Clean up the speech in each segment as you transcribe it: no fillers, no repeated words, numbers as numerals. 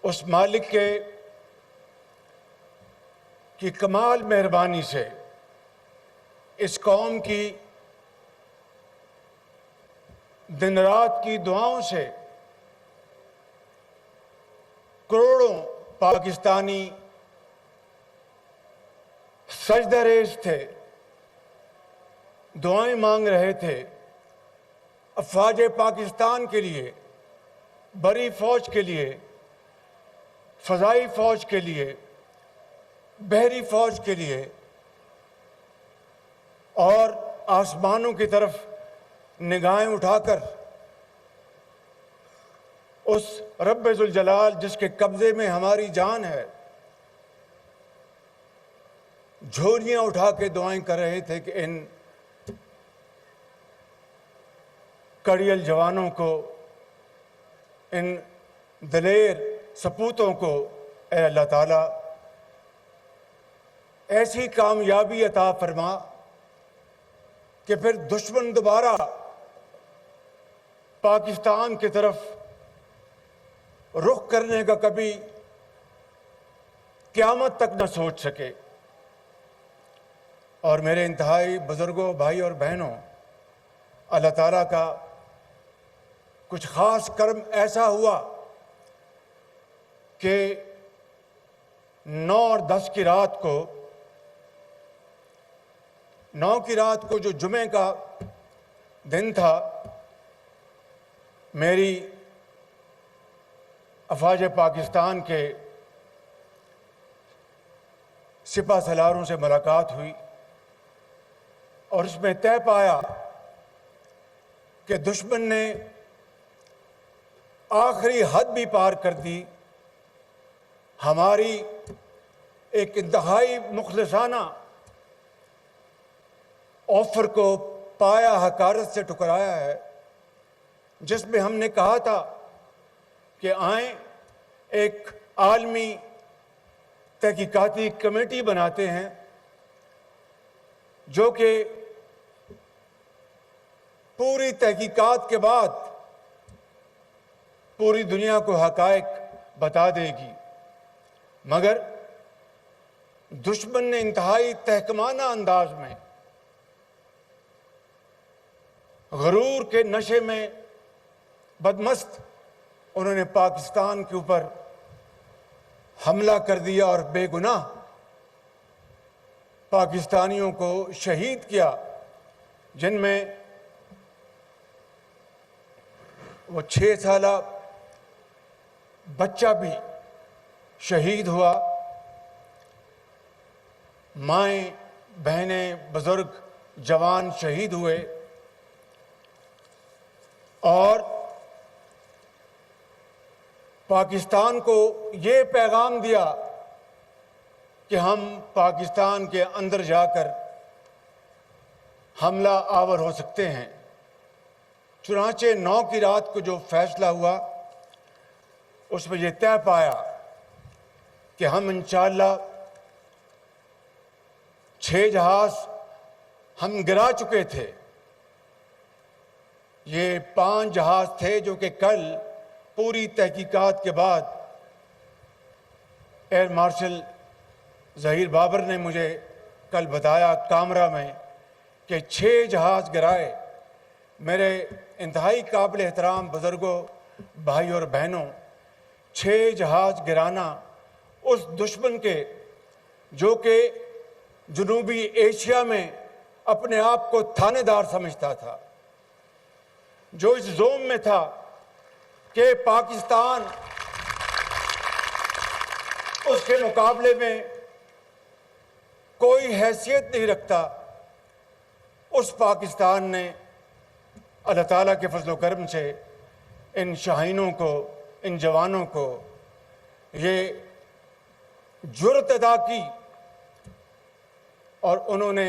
اس مالک کی کمال مہربانی سے اس قوم کی دن رات کی دعاؤں سے کروڑوں پاکستانی سجدہ ریز تھے، دعائیں مانگ رہے تھے افواج پاکستان کے لیے، بری فوج کے لیے، فضائی فوج کے لیے، بحری فوج کے لیے، اور آسمانوں کی طرف نگاہیں اٹھا کر اس رب ذوالجلال جس کے قبضے میں ہماری جان ہے جھولیاں اٹھا کے دعائیں کر رہے تھے کہ ان کڑیل جوانوں کو، ان دلیر سپوتوں کو اے اللہ تعالیٰ ایسی کامیابی عطا فرما کہ پھر دشمن دوبارہ پاکستان کی طرف رخ کرنے کا کبھی قیامت تک نہ سوچ سکے۔ اور میرے انتہائی بزرگوں، بھائی اور بہنوں، اللہ تعالیٰ کا کچھ خاص کرم ایسا ہوا کہ 9 اور 10 کی رات کو، 9 کی رات کو جو جمعے کا دن تھا، میری افواج پاکستان کے سپہ سالاروں سے ملاقات ہوئی اور اس میں طے پایا کہ دشمن نے آخری حد بھی پار کر دی، ہماری ایک انتہائی مخلصانہ آفر کو پایا حقارت سے ٹکرایا ہے، جس میں ہم نے کہا تھا کہ آئیں ایک عالمی تحقیقاتی کمیٹی بناتے ہیں جو کہ پوری تحقیقات کے بعد پوری دنیا کو حقائق بتا دے گی، مگر دشمن نے انتہائی تحکمانہ انداز میں غرور کے نشے میں بدمست انہوں نے پاکستان کے اوپر حملہ کر دیا اور بے گناہ پاکستانیوں کو شہید کیا، جن میں وہ 6 سالہ بچہ بھی شہید ہوا، مائیں، بہنیں، بزرگ، جوان شہید ہوئے، اور پاکستان کو یہ پیغام دیا کہ ہم پاکستان کے اندر جا کر حملہ آور ہو سکتے ہیں۔ چنانچہ 9 کی رات کو جو فیصلہ ہوا اس میں یہ طے پایا کہ ہم انشاءاللہ 6 جہاز ہم گرا چکے تھے، یہ 5 جہاز تھے جو کہ کل پوری تحقیقات کے بعد ایئر مارشل ظہیر بابر نے مجھے کل بتایا کامرہ میں کہ 6 جہاز گرائے۔ میرے انتہائی قابل احترام بزرگوں، بھائی اور بہنوں، 6 جہاز گرانا اس دشمن کے جو کہ جنوبی ایشیا میں اپنے آپ کو تھانے دار سمجھتا تھا، جو اس زوم میں تھا کہ پاکستان اس کے مقابلے میں کوئی حیثیت نہیں رکھتا، اس پاکستان نے اللہ تعالیٰ کے فضل و کرم سے ان شاہینوں کو، ان جوانوں کو یہ جرأت عطا کی اور انہوں نے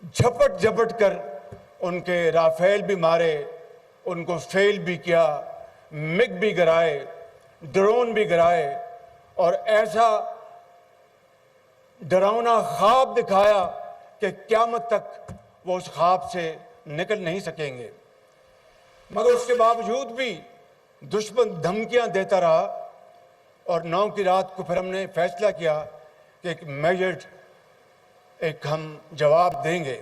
جھپٹ جھپٹ کر ان کے رافیل بھی مارے، ان کو فیل بھی کیا، مگ بھی گرائے، ڈرون بھی گرائے، اور ایسا ڈراؤنا خواب دکھایا کہ قیامت تک وہ اس خواب سے نکل نہیں سکیں گے۔ مگر اس کے باوجود بھی دشمن دھمکیاں دیتا رہا، اور 9 کی رات کو پھر ہم نے فیصلہ کیا کہ ایک میجرڈ ایک ہم جواب دیں گے۔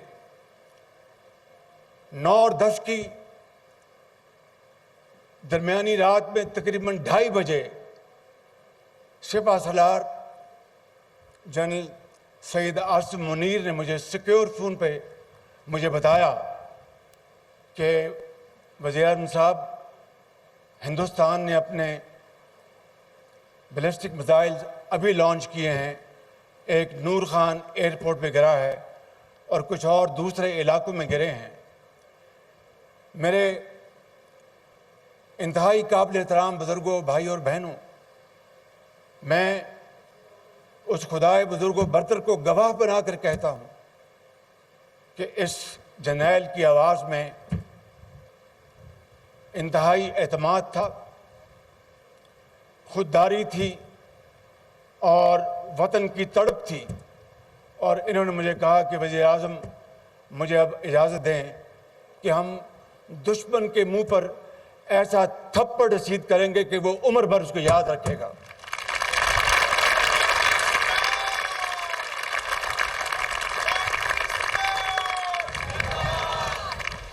9 اور 10 کی درمیانی رات میں تقریباً 2:30 بجے سپہ سالار جنرل سید عاصم منیر نے مجھے سیکیور فون پہ مجھے بتایا کہ وزیر اعظم صاحب، ہندوستان نے اپنے بیلسٹک میزائل ابھی لانچ کیے ہیں، ایک نور خان ایئرپورٹ پہ گرا ہے اور کچھ اور دوسرے علاقوں میں گرے ہیں۔ میرے انتہائی قابل احترام بزرگوں، بھائی اور بہنوں، میں اس خدائے بزرگ و برتر کو گواہ بنا کر کہتا ہوں کہ اس جرنیل کی آواز میں انتہائی اعتماد تھا، خودداری تھی اور وطن کی تڑپ تھی، اور انہوں نے مجھے کہا کہ وزیر اعظم مجھے اب اجازت دیں کہ ہم دشمن کے منہ پر ایسا تھپڑ رسید کریں گے کہ وہ عمر بھر اس کو یاد رکھے گا۔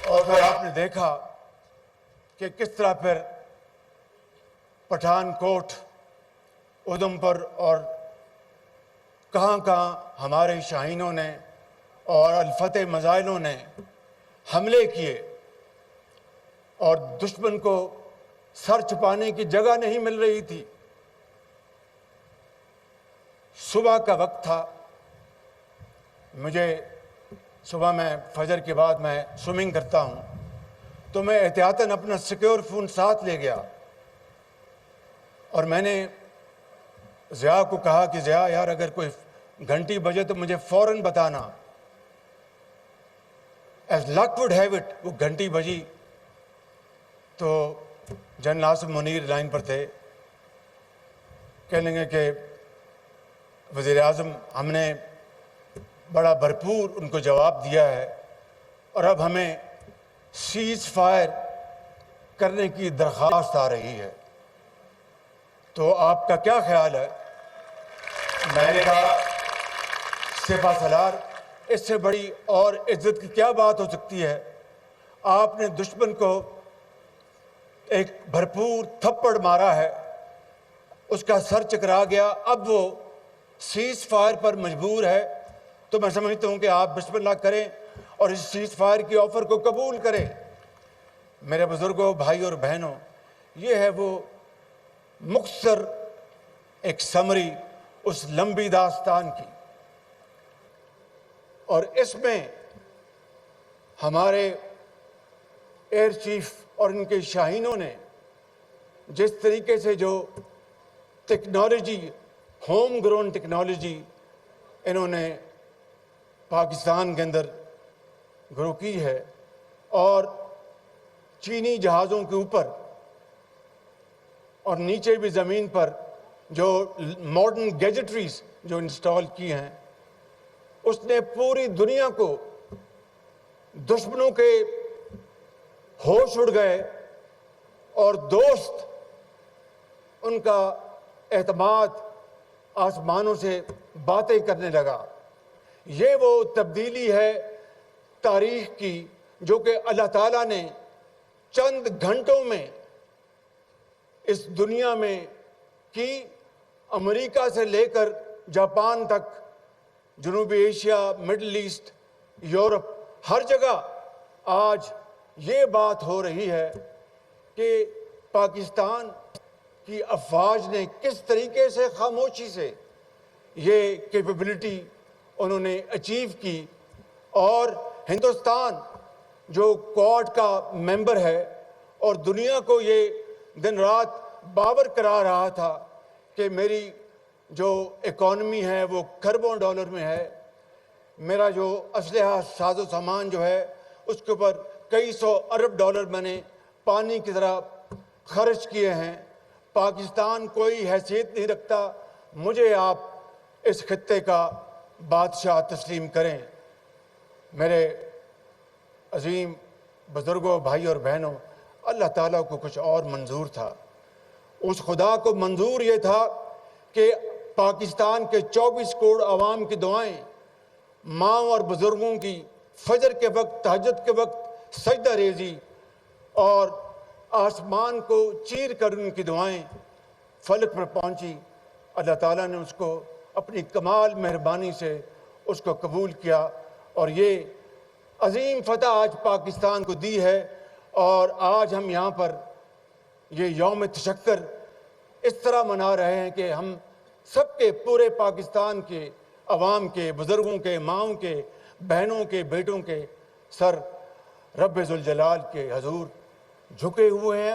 اور پھر آپ نے دیکھا کہ کس طرح پھر پٹھان کوٹ، ادھمپور اور کہاں کہاں ہمارے شاہینوں نے اور الفتح مزائلوں نے حملے کیے، اور دشمن کو سر چھپانے کی جگہ نہیں مل رہی تھی۔ صبح کا وقت تھا، مجھے صبح میں فجر کے بعد میں سوئمنگ کرتا ہوں، تو میں احتیاطاً اپنا سیکیور فون ساتھ لے گیا، اور میں نے ضیاء کو کہا کہ ضیاء یار اگر کوئی گھنٹی بجے تو مجھے فوراً بتانا۔ As luck would have it, وہ گھنٹی بجی تو جنرل عاصم منیر لائن پر تھے، کہنے لگے کہ وزیر اعظم ہم نے بڑا بھرپور ان کو جواب دیا ہے، اور اب ہمیں سیز فائر کرنے کی درخواست آ رہی ہے، تو آپ کا کیا خیال ہے؟ میں نے کہا سپہ سالار، اس سے بڑی اور عزت کی کیا بات ہو سکتی ہے؟ آپ نے دشمن کو ایک بھرپور تھپڑ مارا ہے، اس کا سر چکرا گیا، اب وہ سیز فائر پر مجبور ہے، تو میں سمجھتا ہوں کہ آپ بسم اللہ کریں اور اس سیز فائر کی آفر کو قبول کریں۔ میرے بزرگوں، بھائی اور بہنوں، یہ ہے وہ مختصر ایک سمری اس لمبی داستان کی، اور اس میں ہمارے ایئر چیف اور ان کے شاہینوں نے جس طریقے سے جو ٹیکنالوجی، ہوم گرون ٹیکنالوجی انہوں نے پاکستان کے اندر گرو کی ہے، اور چینی جہازوں کے اوپر اور نیچے بھی زمین پر جو ماڈرن گیجٹریز جو انسٹال کی ہیں، اس نے پوری دنیا کو، دشمنوں کے ہوش اڑ گئے اور دوست ان کا اعتماد آسمانوں سے باتیں کرنے لگا۔ یہ وہ تبدیلی ہے تاریخ کی جو کہ اللہ تعالیٰ نے چند گھنٹوں میں اس دنیا میں کی۔ امریکہ سے لے کر جاپان تک، جنوبی ایشیا، مڈل ایسٹ، یورپ، ہر جگہ آج یہ بات ہو رہی ہے کہ پاکستان کی افواج نے کس طریقے سے خاموشی سے یہ کیپیبلٹی انہوں نے اچیو کی، اور ہندوستان جو کوڈ کا ممبر ہے اور دنیا کو یہ دن رات باور کرا رہا تھا کہ میری جو اکانومی ہے وہ کھربوں ڈالر میں ہے، میرا جو اسلحہ ساز و سامان جو ہے اس کے اوپر کئی سو ارب ڈالر میں نے پانی کی طرح خرچ کیے ہیں، پاکستان کوئی حیثیت نہیں رکھتا، مجھے آپ اس خطے کا بادشاہ تسلیم کریں۔ میرے عظیم بزرگوں، بھائی اور بہنوں، اللہ تعالیٰ کو کچھ اور منظور تھا۔ اس خدا کو منظور یہ تھا کہ پاکستان کے 24 کروڑ عوام کی دعائیں، ماں اور بزرگوں کی فجر کے وقت، تہجد کے وقت سجدہ ریزی اور آسمان کو چیر کر ان کی دعائیں فلک پر پہنچی۔ اللہ تعالیٰ نے اس کو اپنی کمال مہربانی سے اس کو قبول کیا، اور یہ عظیم فتح آج پاکستان کو دی ہے۔ اور آج ہم یہاں پر یہ یوم تشکر اس طرح منا رہے ہیں کہ ہم سب کے، پورے پاکستان کے عوام کے، بزرگوں کے، ماؤں کے، بہنوں کے، بیٹوں کے سر رب ذوالجلال کے حضور جھکے ہوئے ہیں۔